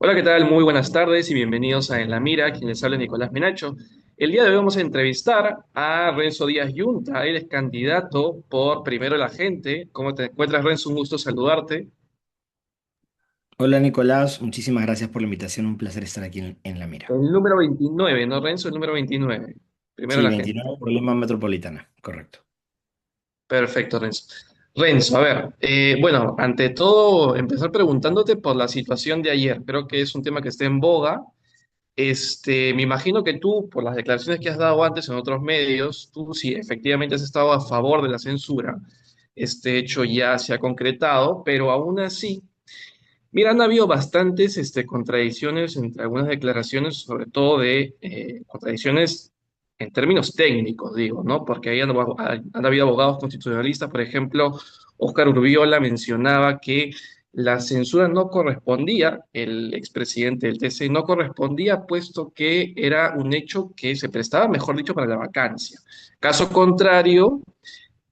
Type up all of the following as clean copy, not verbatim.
Hola, ¿qué tal? Muy buenas tardes y bienvenidos a En la Mira, quien les habla es Nicolás Menacho. El día de hoy vamos a entrevistar a Renzo Díaz Yunta. Él es candidato por Primero la Gente. ¿Cómo te encuentras, Renzo? Un gusto saludarte. Hola Nicolás, muchísimas gracias por la invitación, un placer estar aquí en La Mira. El número 29, ¿no, Renzo? El número 29. Primero Sí, la Gente. 29 por Lima Metropolitana, correcto. Perfecto, Renzo. Renzo, a ver, bueno, ante todo, empezar preguntándote por la situación de ayer. Creo que es un tema que está en boga. Me imagino que tú, por las declaraciones que has dado antes en otros medios, tú sí efectivamente has estado a favor de la censura. Este hecho ya se ha concretado, pero aún así, mira, han habido bastantes contradicciones entre algunas declaraciones, sobre todo de contradicciones en términos técnicos, digo, ¿no? Porque ahí han habido abogados constitucionalistas, por ejemplo, Óscar Urbiola mencionaba que la censura no correspondía, el expresidente del TC no correspondía, puesto que era un hecho que se prestaba, mejor dicho, para la vacancia. Caso contrario,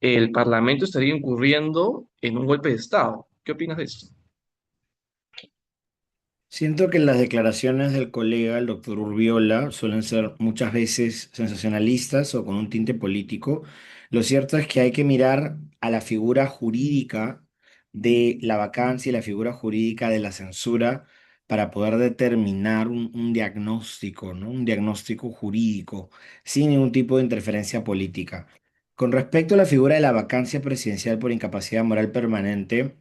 el Parlamento estaría incurriendo en un golpe de Estado. ¿Qué opinas de esto? Siento que las declaraciones del colega, el doctor Urbiola, suelen ser muchas veces sensacionalistas o con un tinte político. Lo cierto es que hay que mirar a la figura jurídica de la vacancia y la figura jurídica de la censura para poder determinar un diagnóstico, ¿no? Un diagnóstico jurídico sin ningún tipo de interferencia política. Con respecto a la figura de la vacancia presidencial por incapacidad moral permanente,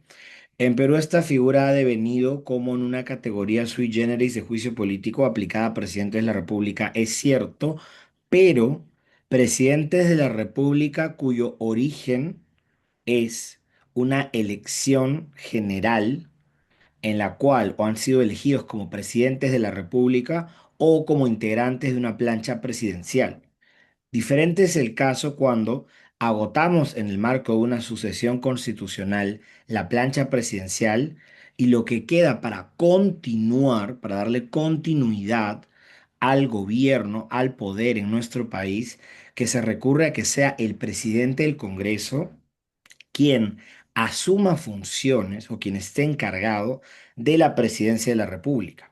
en Perú esta figura ha devenido como en una categoría sui generis de juicio político aplicada a presidentes de la República. Es cierto, pero presidentes de la República cuyo origen es una elección general en la cual o han sido elegidos como presidentes de la República o como integrantes de una plancha presidencial. Diferente es el caso cuando agotamos en el marco de una sucesión constitucional la plancha presidencial y lo que queda para continuar, para darle continuidad al gobierno, al poder en nuestro país, que se recurre a que sea el presidente del Congreso quien asuma funciones o quien esté encargado de la presidencia de la República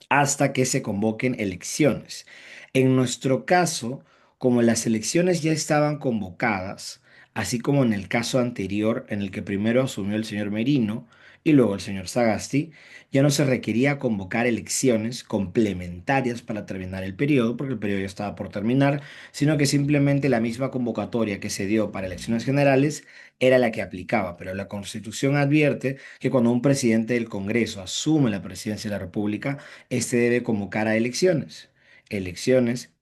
hasta que se convoquen elecciones. En nuestro caso, como las elecciones ya estaban convocadas, así como en el caso anterior en el que primero asumió el señor Merino y luego el señor Sagasti, ya no se requería convocar elecciones complementarias para terminar el periodo, porque el periodo ya estaba por terminar, sino que simplemente la misma convocatoria que se dio para elecciones generales era la que aplicaba. Pero la Constitución advierte que cuando un presidente del Congreso asume la presidencia de la República, este debe convocar a elecciones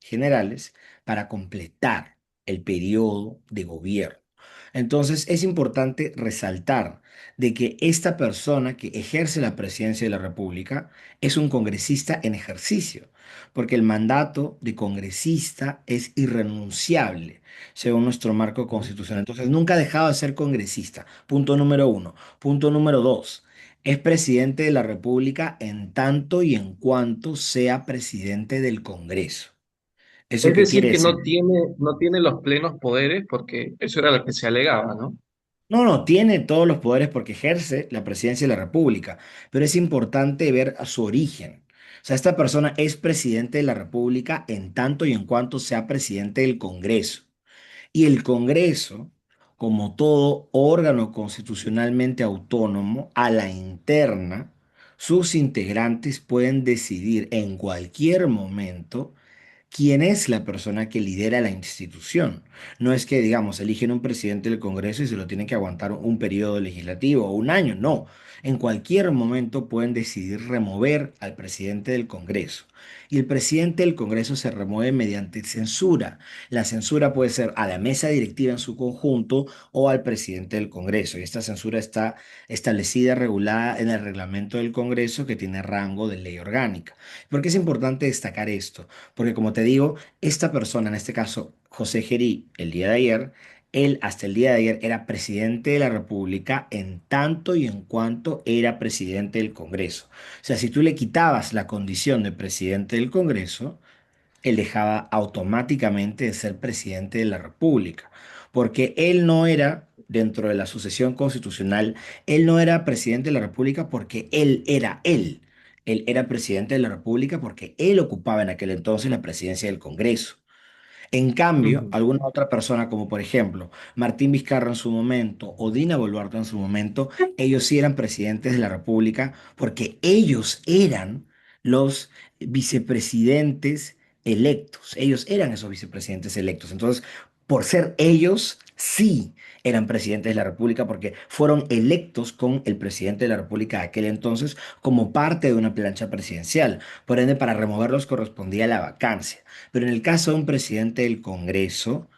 generales para completar el periodo de gobierno. Entonces es importante resaltar de que esta persona que ejerce la presidencia de la República es un congresista en ejercicio, porque el mandato de congresista es irrenunciable según nuestro marco constitucional. Entonces nunca ha dejado de ser congresista. Punto número uno. Punto número dos. Es presidente de la República en tanto y en cuanto sea presidente del Congreso. ¿Eso Es qué decir, quiere que decir? no tiene los plenos poderes, porque eso era lo que se alegaba, ¿no? No, no, tiene todos los poderes porque ejerce la presidencia de la República, pero es importante ver a su origen. O sea, esta persona es presidente de la República en tanto y en cuanto sea presidente del Congreso. Y el Congreso, como todo órgano constitucionalmente autónomo, a la interna, sus integrantes pueden decidir en cualquier momento quién es la persona que lidera la institución. No es que, digamos, eligen un presidente del Congreso y se lo tienen que aguantar un periodo legislativo o un año. No. En cualquier momento pueden decidir remover al presidente del Congreso. Y el presidente del Congreso se remueve mediante censura. La censura puede ser a la mesa directiva en su conjunto o al presidente del Congreso. Y esta censura está establecida, regulada en el reglamento del Congreso que tiene rango de ley orgánica. ¿Por qué es importante destacar esto? Porque como te digo, esta persona, en este caso José Gerí, el día de ayer, él hasta el día de ayer era presidente de la República en tanto y en cuanto era presidente del Congreso. O sea, si tú le quitabas la condición de presidente del Congreso, él dejaba automáticamente de ser presidente de la República, porque él no era, dentro de la sucesión constitucional, él no era presidente de la República porque él era él. Él era presidente de la República porque él ocupaba en aquel entonces la presidencia del Congreso. En cambio, Ujú, alguna otra persona, como por ejemplo Martín Vizcarra en su momento o Dina Boluarte en su momento, ellos sí eran presidentes de la República porque ellos eran los vicepresidentes electos. Ellos eran esos vicepresidentes electos. Entonces, por ser ellos, sí eran presidentes de la República porque fueron electos con el presidente de la República de aquel entonces como parte de una plancha presidencial. Por ende, para removerlos correspondía la vacancia. Pero en el caso de un presidente del Congreso,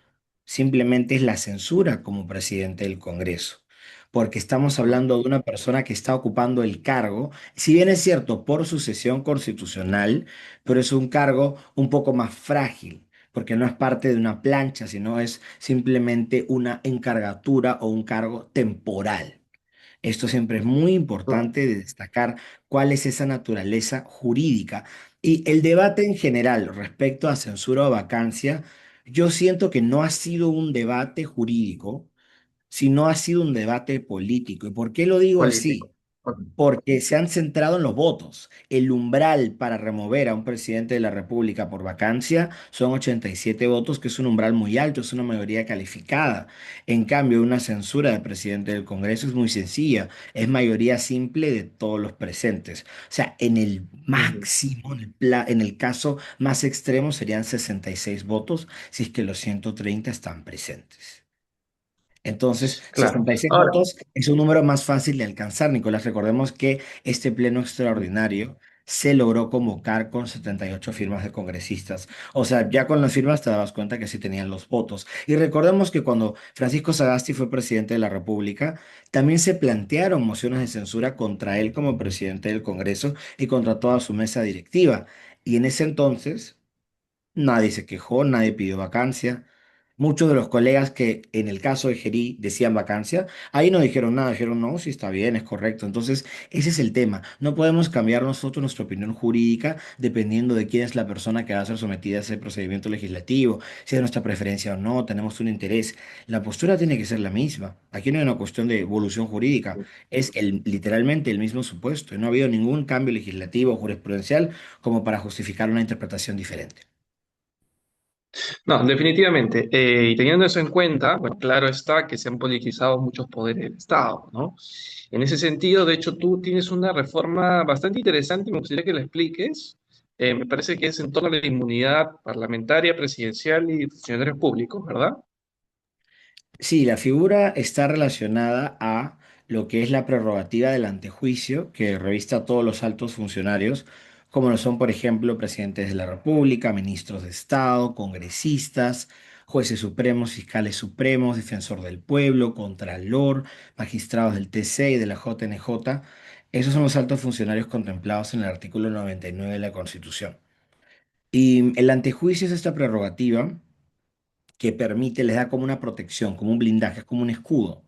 simplemente es la censura como presidente del Congreso. Porque estamos hablando de una persona que está ocupando el cargo, si bien es cierto, por sucesión constitucional, pero es un cargo un poco más frágil, porque no es parte de una plancha, sino es simplemente una encargatura o un cargo temporal. Esto siempre es muy claro. importante de destacar cuál es esa naturaleza jurídica. Y el debate en general respecto a censura o vacancia, yo siento que no ha sido un debate jurídico, sino ha sido un debate político. ¿Y por qué lo digo así? Político. Ok. Porque se han centrado en los votos. El umbral para remover a un presidente de la República por vacancia son 87 votos, que es un umbral muy alto, es una mayoría calificada. En cambio, una censura del presidente del Congreso es muy sencilla, es mayoría simple de todos los presentes. O sea, en el Ujú. máximo, en el caso más extremo serían 66 votos, si es que los 130 están presentes. Entonces, Claro. 66 Ahora, votos es un número más fácil de alcanzar, Nicolás. Recordemos que este pleno extraordinario se logró convocar con 78 firmas de congresistas. O sea, ya con las firmas te dabas cuenta que sí tenían los votos. Y recordemos que cuando Francisco Sagasti fue presidente de la República, también se plantearon mociones de censura contra él como presidente del Congreso y contra toda su mesa directiva. Y en ese entonces nadie se quejó, nadie pidió vacancia. Muchos de los colegas que en el caso de Gerí decían vacancia, ahí no dijeron nada, dijeron no, sí está bien, es correcto. Entonces, ese es el tema. No podemos cambiar nosotros nuestra opinión jurídica dependiendo de quién es la persona que va a ser sometida a ese procedimiento legislativo, si es nuestra preferencia o no, tenemos un interés. La postura tiene que ser la misma. Aquí no hay una cuestión de evolución jurídica, es literalmente el mismo supuesto. Y no ha habido ningún cambio legislativo o jurisprudencial como para justificar una interpretación diferente. no, definitivamente. Y teniendo eso en cuenta, bueno, claro está que se han politizado muchos poderes del Estado, ¿no? En ese sentido, de hecho, tú tienes una reforma bastante interesante y me gustaría que la expliques. Me parece que es en torno a la inmunidad parlamentaria, presidencial y funcionarios públicos, ¿verdad? Sí, la figura está relacionada a lo que es la prerrogativa del antejuicio, que revista a todos los altos funcionarios, como lo son, por ejemplo, presidentes de la República, ministros de Estado, congresistas, jueces supremos, fiscales supremos, defensor del pueblo, contralor, magistrados del TC y de la JNJ. Esos son los altos funcionarios contemplados en el artículo 99 de la Constitución. Y el antejuicio es esta prerrogativa que permite, les da como una protección, como un blindaje, como un escudo,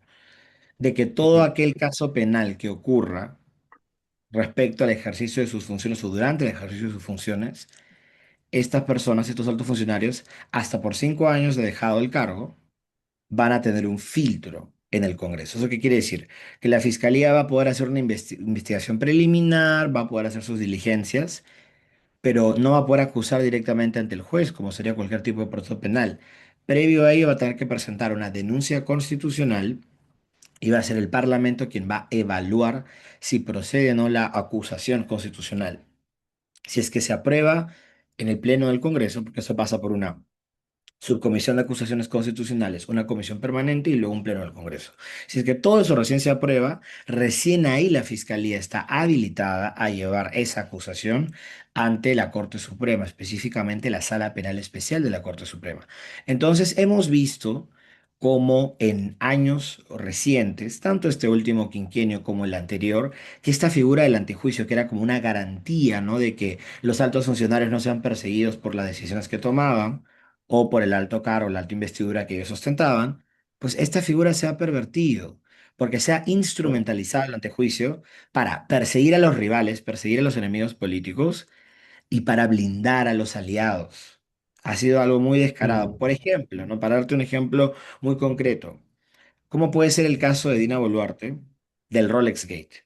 de que todo Ujú. aquel caso penal que ocurra respecto al ejercicio de sus funciones o durante el ejercicio de sus funciones, estas personas, estos altos funcionarios, hasta por 5 años de dejado el cargo, van a tener un filtro en el Congreso. ¿Eso qué quiere decir? Que la Fiscalía va a poder hacer una investigación preliminar, va a poder hacer sus diligencias, pero no va a poder acusar directamente ante el juez, como sería cualquier tipo de proceso penal. Previo a ello va a tener que presentar una denuncia constitucional y va a ser el Parlamento quien va a evaluar si procede o no la acusación constitucional. Si es que se aprueba en el Pleno del Congreso, porque eso pasa por una subcomisión de acusaciones constitucionales, una comisión permanente y luego un pleno del Congreso. Si es que todo eso recién se aprueba, recién ahí la Fiscalía está habilitada a llevar esa acusación ante la Corte Suprema, específicamente la Sala Penal Especial de la Corte Suprema. Entonces, hemos visto cómo en años recientes, tanto este último quinquenio como el anterior, que esta figura del antejuicio, que era como una garantía, ¿no?, de que los altos funcionarios no sean perseguidos por las decisiones que tomaban, o por el alto cargo, la alta investidura que ellos ostentaban, pues esta figura se ha pervertido, porque se ha instrumentalizado el antejuicio para perseguir a los rivales, perseguir a los enemigos políticos y para blindar a los aliados. Ha sido algo muy descarado. Por Mm. ejemplo, ¿no? Para darte un ejemplo muy concreto, ¿cómo puede ser el caso de Dina Boluarte del Rolex Gate,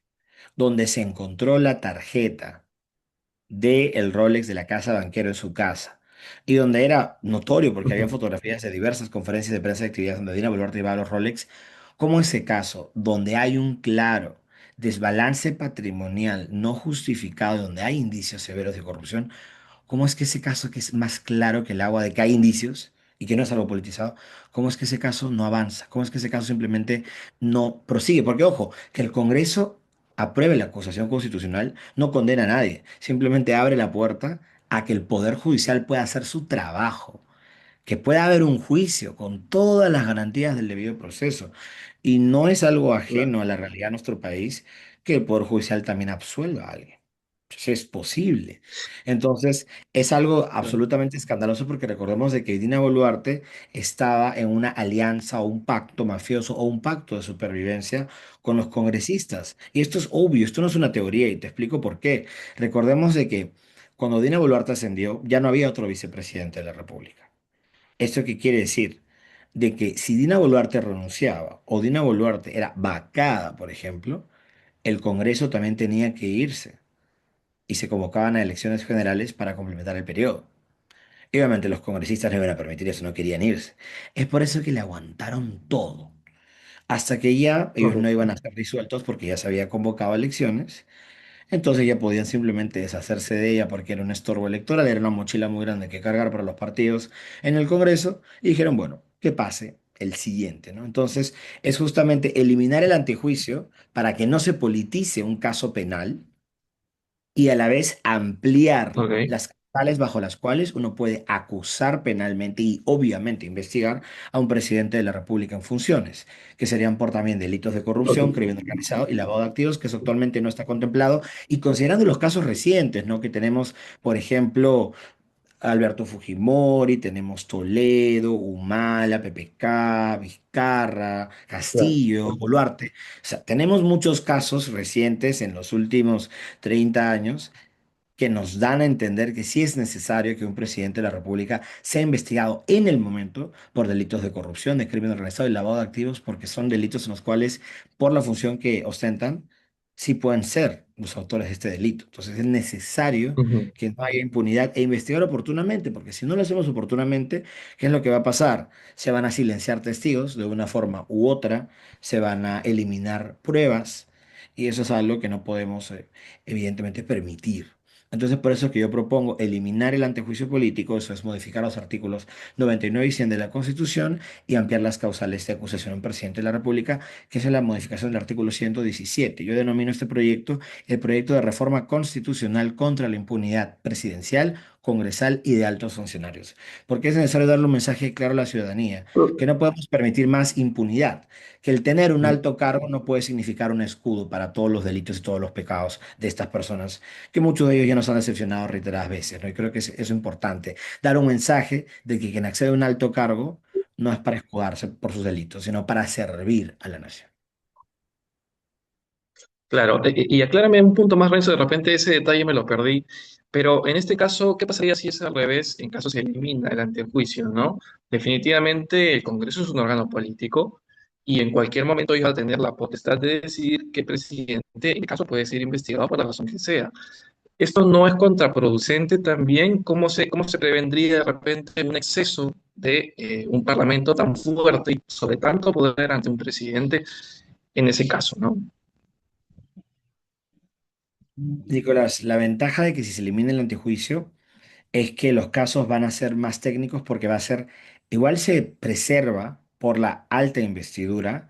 donde se encontró la tarjeta del Rolex de la casa banquero en su casa. Y donde era notorio, porque había Ujú. fotografías de diversas conferencias de prensa y actividades donde Dina Boluarte llevaba los Rolex, como ese caso, donde hay un claro desbalance patrimonial no justificado, donde hay indicios severos de corrupción, ¿cómo es que ese caso que es más claro que el agua de que hay indicios y que no es algo politizado, cómo es que ese caso no avanza? ¿Cómo es que ese caso simplemente no prosigue? Porque, ojo, que el Congreso apruebe la acusación constitucional no condena a nadie, simplemente abre la puerta a que el Poder Judicial pueda hacer su trabajo, que pueda haber un juicio con todas las garantías del debido proceso. Y no es algo Claro, ajeno a la realidad de nuestro país que el Poder Judicial también absuelva a alguien. Pues es posible. Entonces, es algo claro. absolutamente escandaloso porque recordemos de que Dina Boluarte estaba en una alianza o un pacto mafioso o un pacto de supervivencia con los congresistas. Y esto es obvio, esto no es una teoría y te explico por qué. Recordemos de que cuando Dina Boluarte ascendió, ya no había otro vicepresidente de la República. ¿Esto qué quiere decir? De que si Dina Boluarte renunciaba o Dina Boluarte era vacada, por ejemplo, el Congreso también tenía que irse y se convocaban a elecciones generales para complementar el periodo. Y obviamente los congresistas no iban a permitir eso, no querían irse. Es por eso que le aguantaron todo, hasta que ya ellos no Correcto. iban a ser disueltos porque ya se había convocado a elecciones, entonces ya podían simplemente deshacerse de ella porque era un estorbo electoral, era una mochila muy grande que cargar para los partidos en el Congreso, y dijeron, bueno, que pase el siguiente, ¿no? Entonces es justamente eliminar el antejuicio para que no se politice un caso penal y a la vez ampliar Ok, las causales bajo las cuales uno puede acusar penalmente y obviamente investigar a un presidente de la República en funciones, que serían por también delitos de corrupción, ok. crimen organizado y lavado de activos, que eso actualmente no está contemplado. Y considerando los casos recientes, ¿no? Que tenemos, por ejemplo, Alberto Fujimori, tenemos Toledo, Humala, PPK, Vizcarra, Claro. Castillo, Boluarte. O sea, tenemos muchos casos recientes en los últimos 30 años que nos dan a entender que sí es necesario que un presidente de la República sea investigado en el momento por delitos de corrupción, de crimen organizado y lavado de activos, porque son delitos en los cuales, por la función que ostentan, sí pueden ser los autores de este delito. Entonces es necesario Ujú. que no haya impunidad e investigar oportunamente, porque si no lo hacemos oportunamente, ¿qué es lo que va a pasar? Se van a silenciar testigos de una forma u otra, se van a eliminar pruebas, y eso es algo que no podemos, evidentemente, permitir. Entonces, por eso es que yo propongo eliminar el antejuicio político, eso es modificar los artículos 99 y 100 de la Constitución y ampliar las causales de acusación a un presidente de la República, que es la modificación del artículo 117. Yo denomino este proyecto el proyecto de reforma constitucional contra la impunidad presidencial, congresal y de altos funcionarios, porque es necesario darle un mensaje claro a la ciudadanía, que no podemos permitir más impunidad, que el tener un alto cargo no puede significar un escudo para todos los delitos y todos los pecados de estas personas que muchos de ellos ya nos han decepcionado reiteradas veces, ¿no? Y creo que es importante dar un mensaje de que quien accede a un alto cargo no es para escudarse por sus delitos, sino para servir a la nación. Claro, y aclárame un punto más, Renzo, de repente ese detalle me lo perdí, pero en este caso, ¿qué pasaría si es al revés, en caso se elimina el antejuicio, ¿no? Definitivamente el Congreso es un órgano político y en cualquier momento ellos van a tener la potestad de decidir qué presidente, en caso puede ser investigado por la razón que sea. ¿Esto no es contraproducente también? Cómo se prevendría de repente un exceso de un parlamento tan fuerte y sobre tanto poder ante un presidente en ese caso, ¿no? Nicolás, la ventaja de que si se elimina el antejuicio es que los casos van a ser más técnicos porque va a ser, igual se preserva por la alta investidura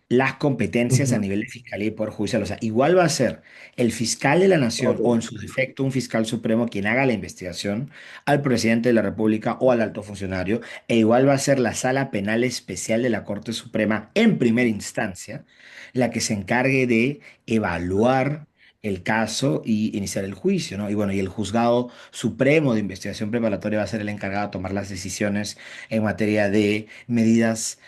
las competencias a Ujú. nivel de fiscalía y poder judicial. O sea, igual va a ser el fiscal de la nación o en Ok. su defecto un fiscal supremo quien haga la investigación al presidente de la República o al alto funcionario, e igual va a ser la sala penal especial de la Corte Suprema en primera instancia la que se encargue de evaluar el caso y iniciar el juicio, ¿no? Y bueno, y el juzgado supremo de investigación preparatoria va a ser el encargado de tomar las decisiones en materia de medidas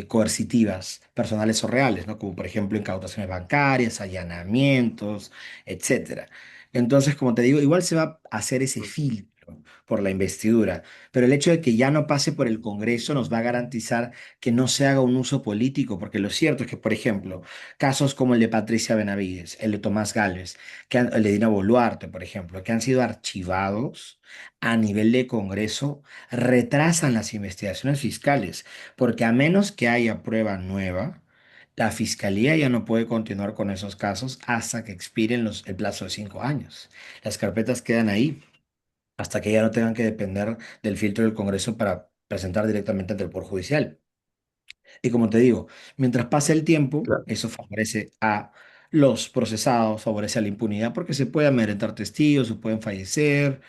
coercitivas, personales o reales, ¿no? Como por ejemplo incautaciones bancarias, allanamientos, etcétera. Entonces, como te digo, igual se va a hacer ese filtro. por la investidura, pero el hecho de que ya no pase por el Congreso nos va a garantizar que no se haga un uso político, porque lo cierto es que, por ejemplo, casos como el de Patricia Benavides, el de Tomás Gálvez, el de Dina Boluarte, por ejemplo, que han sido archivados a nivel de Congreso, retrasan las investigaciones fiscales, porque a menos que haya prueba nueva, la Fiscalía ya no puede continuar con esos casos hasta que expiren el plazo de 5 años. Las carpetas quedan ahí hasta que ya no tengan que depender del filtro del Congreso para presentar directamente ante el Poder Judicial. Y como te digo, mientras pase el tiempo, Claro, eso favorece a los procesados, favorece a la impunidad, porque se pueden amedrentar testigos, se pueden fallecer,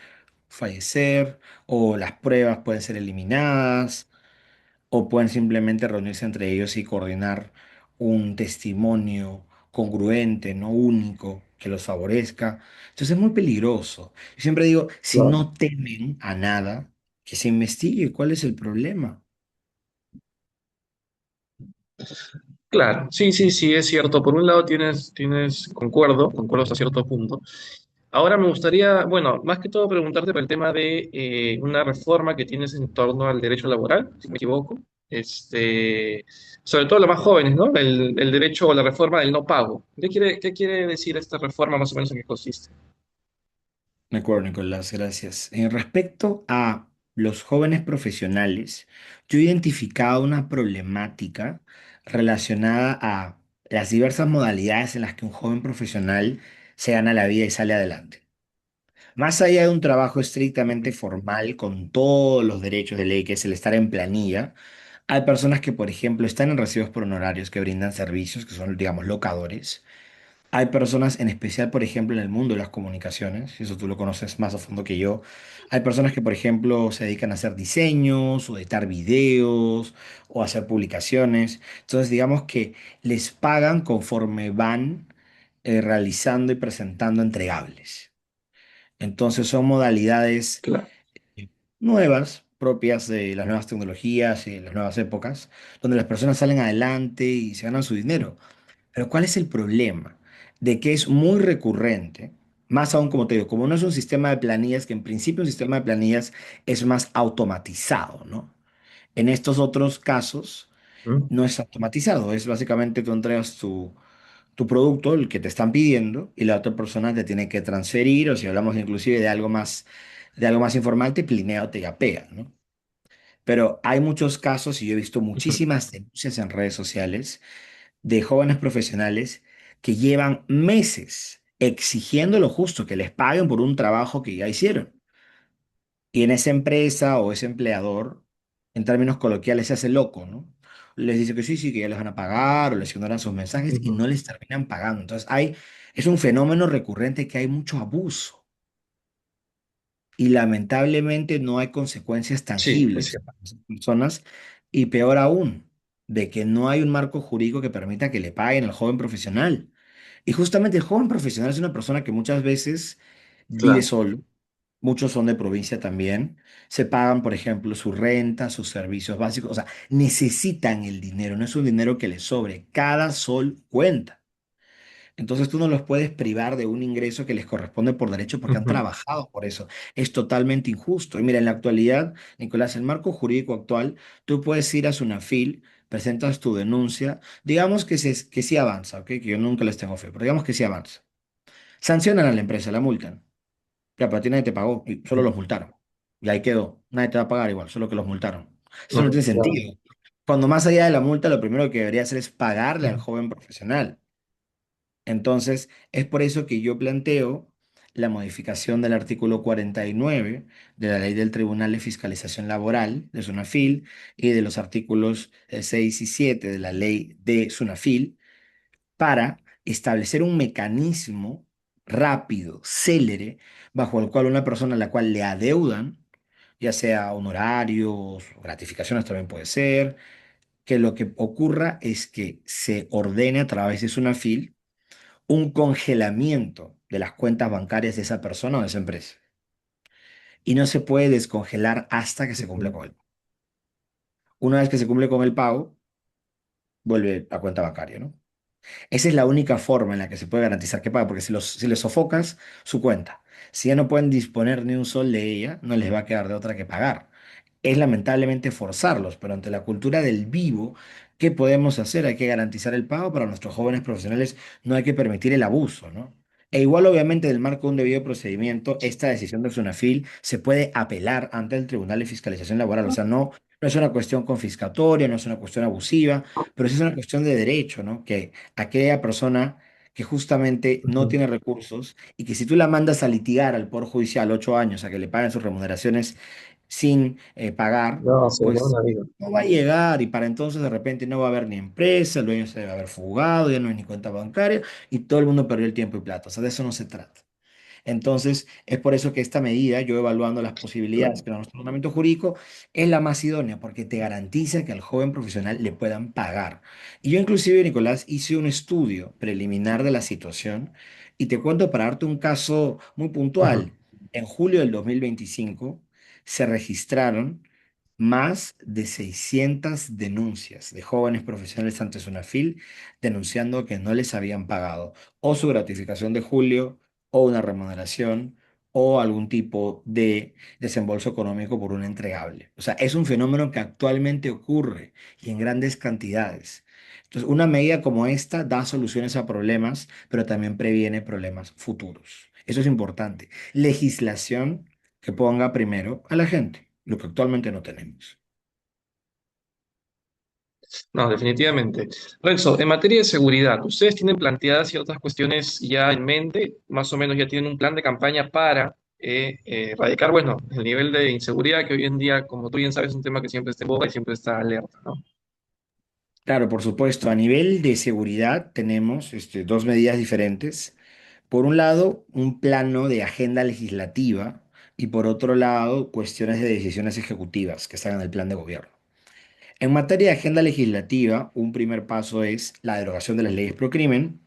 o las pruebas pueden ser eliminadas, o pueden simplemente reunirse entre ellos y coordinar un testimonio congruente, no único, que los favorezca. Entonces es muy peligroso. Yo siempre digo, si claro. no temen a nada, que se investigue cuál es el problema. Claro, sí, sí, sí, es cierto. Por un lado concuerdo hasta cierto punto. Ahora me gustaría, bueno, más que todo preguntarte por el tema de una reforma que tienes en torno al derecho laboral, si me equivoco. Sobre todo los más jóvenes, ¿no? El derecho o la reforma del no pago. ¿Qué quiere decir esta reforma más o menos en qué consiste? De acuerdo, Nicolás, gracias. En respecto a los jóvenes profesionales, yo he identificado una problemática relacionada a las diversas modalidades en las que un joven profesional se gana la vida y sale adelante. Más allá de un trabajo estrictamente formal con todos los derechos de ley, que es el estar en planilla, hay personas que, por ejemplo, están en recibos por honorarios que brindan servicios, que son, digamos, locadores. Hay personas, en especial, por ejemplo, en el mundo de las comunicaciones, eso tú lo conoces más a fondo que yo. Hay personas que, por ejemplo, se dedican a hacer diseños o editar videos o hacer publicaciones. Entonces, digamos que les pagan conforme van realizando y presentando entregables. Entonces, son modalidades Claro. nuevas, propias de las nuevas tecnologías y las nuevas épocas, donde las personas salen adelante y se ganan su dinero. Pero ¿cuál es el problema? De que es muy recurrente, más aún como te digo, como no es un sistema de planillas, que en principio un sistema de planillas es más automatizado, ¿no? En estos otros casos ¿Mm? no es automatizado, es básicamente tú entregas tu producto, el que te están pidiendo, y la otra persona te tiene que transferir, o si hablamos inclusive de algo más informal, te plinea o te yapea, ¿no? Pero hay muchos casos, y yo he visto Ujú. muchísimas denuncias en redes sociales, de jóvenes profesionales que llevan meses exigiendo lo justo, que les paguen por un trabajo que ya hicieron. Y en esa empresa o ese empleador, en términos coloquiales, se hace loco, ¿no? Les dice que sí, sí, que ya les van a pagar o les ignoran sus mensajes y Ujú. no les terminan pagando. Entonces es un fenómeno recurrente que hay mucho abuso y lamentablemente no hay consecuencias Sí, es tangibles cierto. para esas personas y peor aún, de que no hay un marco jurídico que permita que le paguen al joven profesional. Y justamente el joven profesional es una persona que muchas veces vive Claro. solo, muchos son de provincia también, se pagan, por ejemplo, su renta, sus servicios básicos, o sea, necesitan el dinero, no es un dinero que les sobre, cada sol cuenta. Entonces tú no los puedes privar de un ingreso que les corresponde por derecho porque han Ujú. trabajado por eso. Es totalmente injusto. Y mira, en la actualidad, Nicolás, el marco jurídico actual, tú puedes ir a Sunafil, presentas tu denuncia, digamos que sí avanza, ¿ok? Que yo nunca les tengo fe, pero digamos que sí avanza. Sancionan a la empresa, la multan. Ya, pero a ti nadie te pagó y solo los multaron. Y ahí quedó. Nadie te va a pagar igual, solo que los multaron. Eso no No, tiene claro. sentido. Cuando más allá de la multa, lo primero que debería hacer es pagarle al Ujú. joven profesional. Entonces, es por eso que yo planteo la modificación del artículo 49 de la Ley del Tribunal de Fiscalización Laboral de SUNAFIL y de los artículos 6 y 7 de la Ley de SUNAFIL para establecer un mecanismo rápido, célere, bajo el cual una persona a la cual le adeudan, ya sea honorarios, gratificaciones también puede ser, que lo que ocurra es que se ordene a través de SUNAFIL un congelamiento de las cuentas bancarias de esa persona o de esa empresa. Y no se puede descongelar hasta que se cumpla Ujú. con él. Una vez que se cumple con el pago, vuelve a cuenta bancaria, ¿no? Esa es la única forma en la que se puede garantizar que paga, porque si le sofocas su cuenta, Si ya no pueden disponer ni un sol de ella, no les va a quedar de otra que pagar. Es lamentablemente forzarlos, pero ante la cultura del vivo, ¿qué podemos hacer? Hay que garantizar el pago para nuestros jóvenes profesionales, no hay que permitir el abuso, ¿no? E igual, obviamente, del marco de un debido procedimiento, esta decisión de Sunafil se puede apelar ante el Tribunal de Fiscalización Laboral. O sea, no es una cuestión confiscatoria, no es una cuestión abusiva, pero sí es una cuestión de derecho, ¿no? Que aquella persona que justamente no Ujú. tiene recursos y que si tú la mandas a litigar al Poder Judicial 8 años a que le paguen sus remuneraciones sin pagar, No, se demora pues una vida. no va a llegar y para entonces de repente no va a haber ni empresa, el dueño se debe haber fugado, ya no hay ni cuenta bancaria y todo el mundo perdió el tiempo y plata. O sea, de eso no se trata. Entonces, es por eso que esta medida, yo evaluando las posibilidades que nuestro ordenamiento jurídico, es la más idónea, porque te garantiza que al joven profesional le puedan pagar. Y yo inclusive, Nicolás, hice un estudio preliminar de la situación y te cuento para darte un caso muy Ujú. puntual. En julio del 2025 se registraron más de 600 denuncias de jóvenes profesionales ante Sunafil denunciando que no les habían pagado o su gratificación de julio o una remuneración o algún tipo de desembolso económico por un entregable. O sea, es un fenómeno que actualmente ocurre y en grandes cantidades. Entonces, una medida como esta da soluciones a problemas, pero también previene problemas futuros. Eso es importante. Legislación que ponga primero a la gente, lo que actualmente no tenemos. No, definitivamente. Renzo, en materia de seguridad, ¿ustedes tienen planteadas ciertas cuestiones ya en mente? Más o menos ya tienen un plan de campaña para erradicar, bueno, el nivel de inseguridad que hoy en día, como tú bien sabes, es un tema que siempre está en boga y siempre está alerta, ¿no? Claro, por supuesto, a nivel de seguridad tenemos dos medidas diferentes. Por un lado, un plano de agenda legislativa y por otro lado, cuestiones de decisiones ejecutivas que están en el plan de gobierno. En materia de agenda legislativa, un primer paso es la derogación de las leyes pro crimen,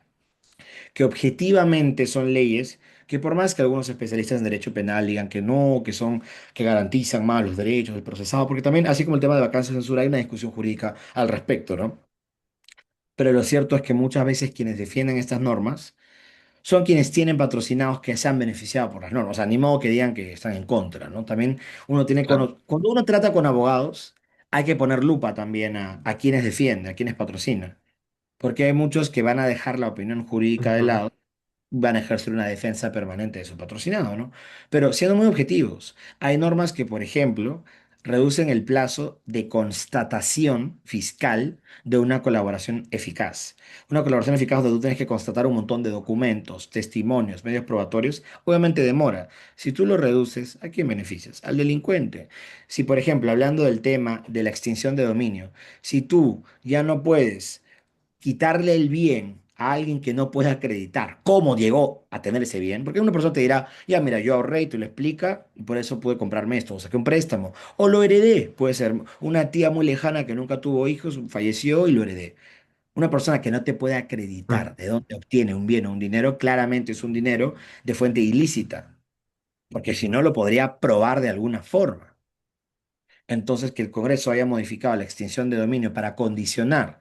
que objetivamente son leyes que por más que algunos especialistas en derecho penal digan que no, que son, que garantizan más los derechos del procesado, porque también, así como el tema de vacancia y censura, hay una discusión jurídica al respecto, ¿no? Pero lo cierto es que muchas veces quienes defienden estas normas son quienes tienen patrocinados que se han beneficiado por las normas. O sea, ni modo que digan que están en contra, ¿no? También uno tiene, Claro. cuando uno trata con abogados, hay que poner lupa también a quienes defienden, a quienes patrocinan, porque hay muchos que van a dejar la opinión jurídica de Ujú. lado, van a ejercer una defensa permanente de su patrocinado, ¿no? Pero siendo muy objetivos, hay normas que, por ejemplo, reducen el plazo de constatación fiscal de una colaboración eficaz. Una colaboración eficaz donde tú tienes que constatar un montón de documentos, testimonios, medios probatorios, obviamente demora. Si tú lo reduces, ¿a quién beneficias? Al delincuente. Si, por ejemplo, hablando del tema de la extinción de dominio, si tú ya no puedes quitarle el bien a alguien que no puede acreditar cómo llegó a tener ese bien, porque una persona te dirá, ya mira, yo ahorré y te lo explica, y por eso pude comprarme esto, o saqué un préstamo, o lo heredé, puede ser una tía muy lejana que nunca tuvo hijos, falleció y lo heredé. Una persona que no te puede Ujú. acreditar de dónde obtiene un bien o un dinero, claramente es un dinero de fuente ilícita, porque si no lo podría probar de alguna forma. Entonces, que el Congreso haya modificado la extinción de dominio para condicionar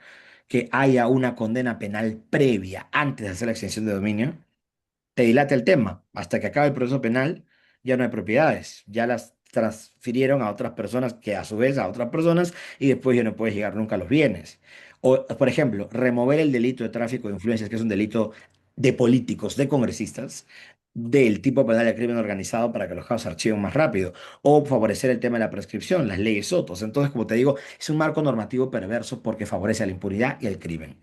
que haya una condena penal previa antes de hacer la extinción de dominio, te dilata el tema. Hasta que acabe el proceso penal, ya no hay propiedades. Ya las transfirieron a otras personas que a su vez a otras personas y después ya no puedes llegar nunca a los bienes. O, por ejemplo, remover el delito de tráfico de influencias, que es un delito de políticos, de congresistas, del tipo penal de crimen organizado para que los casos se archiven más rápido. O favorecer el tema de la prescripción, las leyes Sotos. Entonces, como te digo, es un marco normativo perverso porque favorece a la impunidad y al crimen.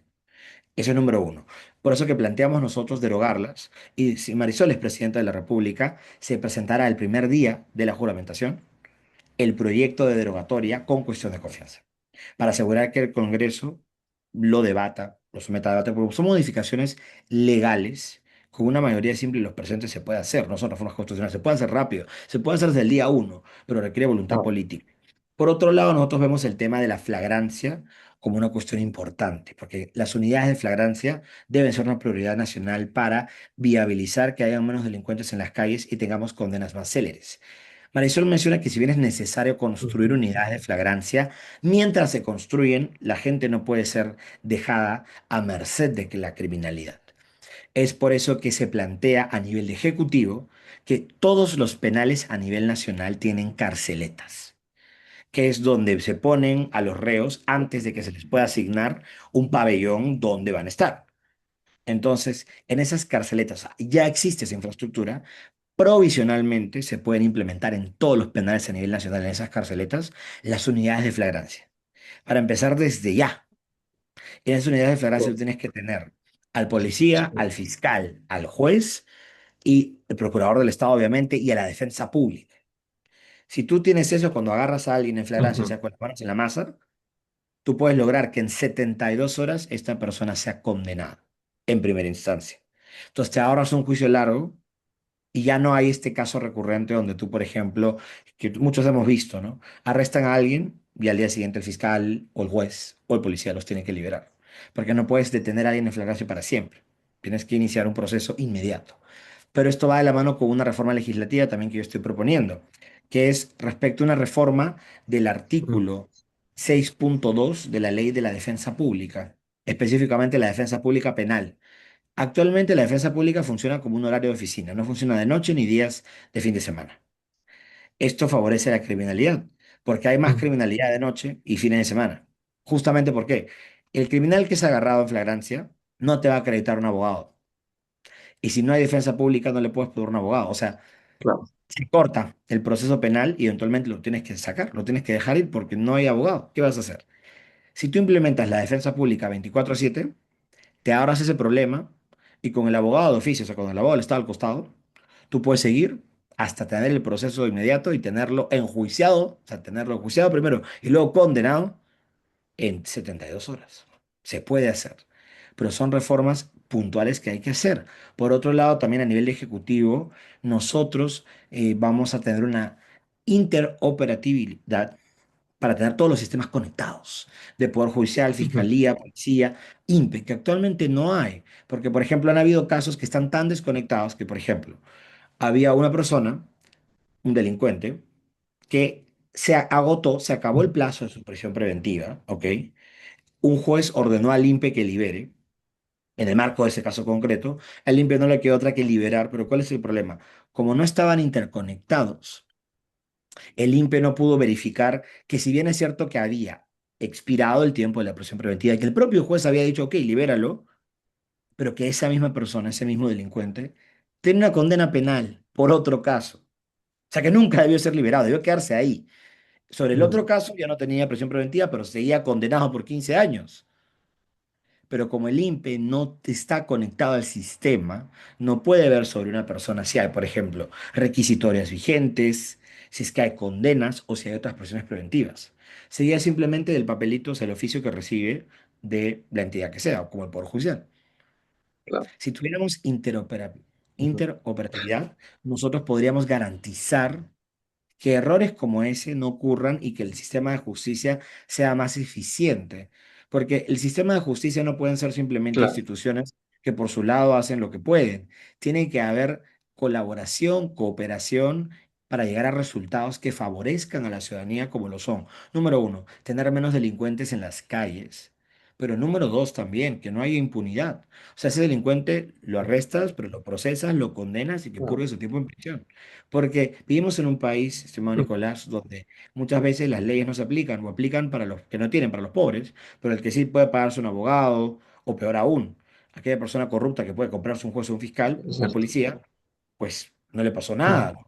Eso es número uno. Por eso que planteamos nosotros derogarlas y si Marisol es presidenta de la República, se presentará el primer día de la juramentación el proyecto de derogatoria con cuestión de confianza, para asegurar que el Congreso lo debata, lo someta a debate, porque son modificaciones legales. Con una mayoría simple y los presentes se puede hacer, no son reformas constitucionales, se puede hacer rápido, se puede hacer desde el día uno, pero requiere voluntad Ah, política. Por otro lado, nosotros vemos el tema de la flagrancia como una cuestión importante, porque las unidades de flagrancia deben ser una prioridad nacional para viabilizar que haya menos delincuentes en las calles y tengamos condenas más céleres. Marisol menciona que si bien es necesario construir ujú. unidades de flagrancia, mientras se construyen, la gente no puede ser dejada a merced de que la criminalidad. Es por eso que se plantea a nivel de ejecutivo que todos los penales a nivel nacional tienen carceletas, que es donde se ponen a los reos antes de que se les pueda asignar un pabellón donde van a estar. Entonces, en esas carceletas ya existe esa infraestructura. Provisionalmente se pueden implementar en todos los penales a nivel nacional, en esas carceletas, las unidades de flagrancia. Para empezar desde ya, en esas unidades de flagrancia tú tienes que tener al policía, al fiscal, al juez y el procurador del Estado, obviamente, y a la defensa pública. Si tú tienes eso cuando agarras a alguien en flagrancia, o Ujú. sea, con las manos en la masa, tú puedes lograr que en 72 horas esta persona sea condenada en primera instancia. Entonces te ahorras un juicio largo y ya no hay este caso recurrente donde tú, por ejemplo, que muchos hemos visto, ¿no? Arrestan a alguien y al día siguiente el fiscal o el juez o el policía los tiene que liberar. Porque no puedes detener a alguien en flagrancia para siempre. Tienes que iniciar un proceso inmediato. Pero esto va de la mano con una reforma legislativa también que yo estoy proponiendo, que es respecto a una reforma del Ujú. artículo 6.2 de la Ley de la Defensa Pública, específicamente la defensa pública penal. Actualmente la defensa pública funciona como un horario de oficina, no funciona de noche ni días de fin de semana. Esto favorece la criminalidad, porque hay más Ujú. criminalidad de noche y fines de semana. Justamente porque el criminal que es agarrado en flagrancia no te va a acreditar un abogado. Y si no hay defensa pública, no le puedes pedir un abogado. O sea, Claro. se corta el proceso penal y eventualmente lo tienes que sacar, lo tienes que dejar ir porque no hay abogado. ¿Qué vas a hacer? Si tú implementas la defensa pública 24/7, te ahorras ese problema y con el abogado de oficio, o sea, con el abogado del Estado al costado, tú puedes seguir hasta tener el proceso inmediato y tenerlo enjuiciado, o sea, tenerlo enjuiciado primero y luego condenado en 72 horas. Se puede hacer, pero son reformas puntuales que hay que hacer. Por otro lado, también a nivel ejecutivo, nosotros vamos a tener una interoperatividad para tener todos los sistemas conectados, de Poder Judicial, Ujú. Fiscalía, Policía, INPE, que actualmente no hay. Porque, por ejemplo, han habido casos que están tan desconectados que, por ejemplo, había una persona, un delincuente, que se agotó, se acabó el plazo de su prisión preventiva, ¿ok? Un juez ordenó al INPE que libere. En el marco de ese caso concreto, al INPE no le quedó otra que liberar, pero ¿cuál es el problema? Como no estaban interconectados, el INPE no pudo verificar que si bien es cierto que había expirado el tiempo de la prisión preventiva y que el propio juez había dicho, ok, libéralo, pero que esa misma persona, ese mismo delincuente, tiene una condena penal por otro caso. O sea que nunca debió ser liberado, debió quedarse ahí. Sobre el Ujú. otro caso ya no tenía prisión preventiva, pero seguía condenado por 15 años. Pero como el INPE no está conectado al sistema, no puede ver sobre una persona si hay, por ejemplo, requisitorias vigentes, si es que hay condenas o si hay otras presiones preventivas. Sería simplemente del papelito, o sea, el oficio que recibe de la entidad que sea, como el Poder Judicial. Claro. Si tuviéramos Ujú. interoperatividad, nosotros podríamos garantizar que errores como ese no ocurran y que el sistema de justicia sea más eficiente. Porque el sistema de justicia no pueden ser simplemente Claro. instituciones que por su lado hacen lo que pueden. Tiene que haber colaboración, cooperación para llegar a resultados que favorezcan a la ciudadanía como lo son. Número uno, tener menos delincuentes en las calles. Pero número dos también, que no haya impunidad. O sea, ese delincuente lo arrestas, pero lo procesas, lo condenas y que Claro. purgue su tiempo en prisión. Porque vivimos en un país, estimado Ujú. Nicolás, donde muchas veces las leyes no se aplican o aplican para los que no tienen, para los pobres, pero el que sí puede pagarse un abogado o peor aún, aquella persona corrupta que puede comprarse un juez o un fiscal Es o un cierto. policía, pues no le pasó Ujú. nada, ¿no?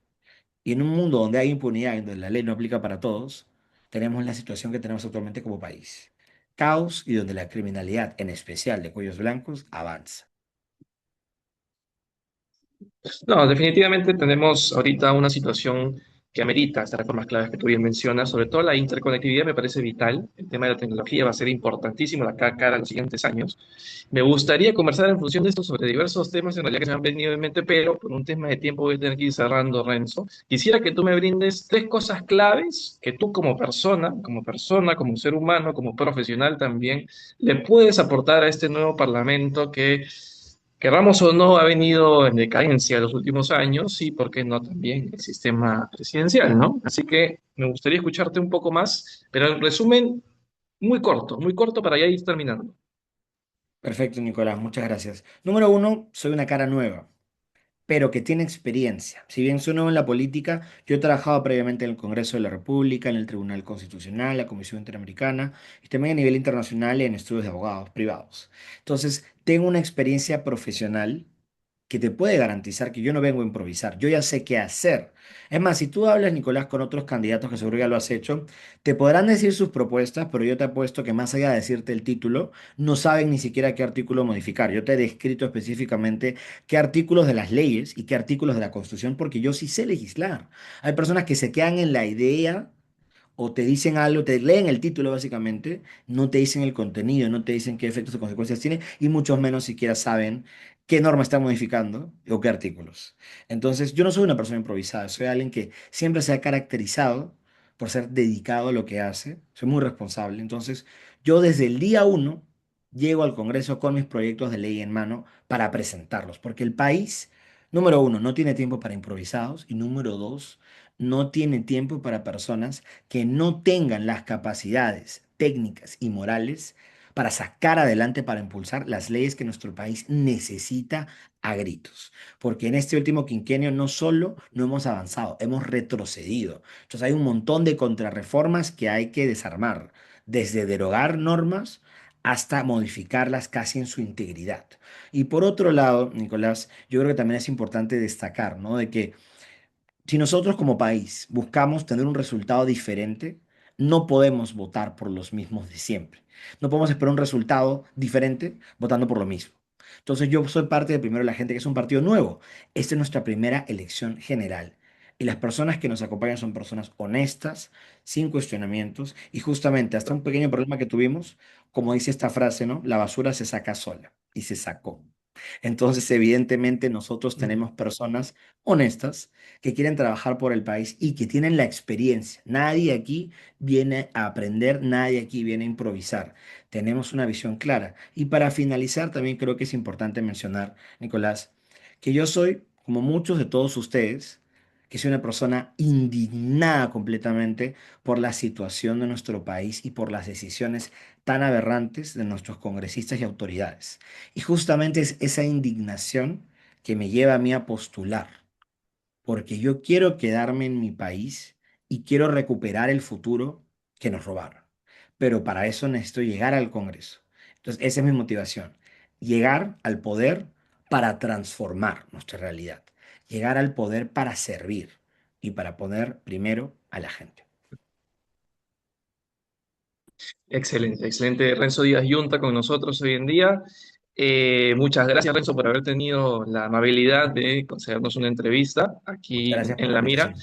Y en un mundo donde hay impunidad y donde la ley no aplica para todos, tenemos la situación que tenemos actualmente como país. Caos y donde la criminalidad, en especial de cuellos blancos, avanza. No, definitivamente tenemos ahorita una situación que amerita estas reformas claves que tú bien mencionas, sobre todo la interconectividad me parece vital, el tema de la tecnología va a ser importantísimo de acá a cara en los siguientes años. Me gustaría conversar en función de esto sobre diversos temas en realidad que se me han venido en mente, pero por un tema de tiempo voy a tener que ir cerrando, Renzo. Quisiera que tú me brindes tres cosas claves que tú como ser humano, como profesional también, le puedes aportar a este nuevo parlamento que querramos o no, ha venido en decadencia en los últimos años y, ¿por qué no, también el sistema presidencial, ¿no? Así que me gustaría escucharte un poco más, pero en resumen, muy corto para ya ir terminando. Perfecto, Nicolás, muchas gracias. Número uno, soy una cara nueva, pero que tiene experiencia. Si bien soy nuevo en la política, yo he trabajado previamente en el Congreso de la República, en el Tribunal Constitucional, la Comisión Interamericana y también a nivel internacional en estudios de abogados privados. Entonces, tengo una experiencia profesional que te puede garantizar que yo no vengo a improvisar, yo ya sé qué hacer. Es más, si tú hablas, Nicolás, con otros candidatos que seguro ya lo has hecho, te podrán decir sus propuestas, pero yo te apuesto que más allá de decirte el título, no saben ni siquiera qué artículo modificar. Yo te he descrito específicamente qué artículos de las leyes y qué artículos de la Constitución, porque yo sí sé legislar. Hay personas que se quedan en la idea o te dicen algo, te leen el título básicamente, no te dicen el contenido, no te dicen qué efectos o consecuencias tiene y mucho menos siquiera saben qué norma está modificando o qué artículos. Entonces, yo no soy una persona improvisada, soy alguien que siempre se ha caracterizado por ser dedicado a lo que hace, soy muy responsable. Entonces, yo desde el día uno llego al Congreso con mis proyectos de ley en mano para presentarlos, porque el país, número uno, no tiene tiempo para improvisados y número dos, no tiene tiempo para personas que no tengan las capacidades técnicas y morales para sacar adelante, para impulsar las leyes que nuestro país necesita a gritos. Porque en este último quinquenio no solo no hemos avanzado, hemos retrocedido. Entonces hay un montón de contrarreformas que hay que desarmar, desde derogar normas hasta modificarlas casi en su integridad. Y por otro lado, Nicolás, yo creo que también es importante destacar, ¿no? De que si nosotros como país buscamos tener un resultado diferente, no podemos votar por los mismos de siempre. No podemos esperar un resultado diferente votando por lo mismo. Entonces yo soy parte de Primero la Gente, que es un partido nuevo. Esta es nuestra primera elección general. Y las personas que nos acompañan son personas honestas, sin cuestionamientos. Y justamente hasta un pequeño problema que tuvimos, como dice esta frase, ¿no? La basura se saca sola. Y se sacó. Entonces, evidentemente, nosotros tenemos personas honestas que quieren trabajar por el país y que tienen la experiencia. Nadie aquí viene a aprender, nadie aquí viene a improvisar. Tenemos una visión clara. Y para finalizar, también creo que es importante mencionar, Nicolás, que yo soy, como muchos de todos ustedes, que soy una persona indignada completamente por la situación de nuestro país y por las decisiones tan aberrantes de nuestros congresistas y autoridades. Y justamente es esa indignación que me lleva a mí a postular porque yo quiero quedarme en mi país y quiero recuperar el futuro que nos robaron. Pero para eso necesito llegar al Congreso. Entonces, esa es mi motivación. Llegar al poder para transformar nuestra realidad. Llegar al poder para servir y para poner primero a la gente. Excelente, excelente. Renzo Díaz Yunta con nosotros hoy en día. Muchas gracias, Renzo, por haber tenido la amabilidad de concedernos una entrevista Muchas aquí gracias por en la La Mira.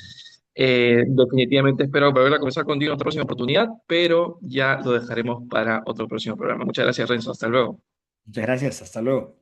invitación. Definitivamente espero volver a conversar contigo en otra próxima oportunidad, pero ya lo dejaremos para otro próximo programa. Muchas gracias, Renzo. Hasta luego. Muchas gracias. Hasta luego.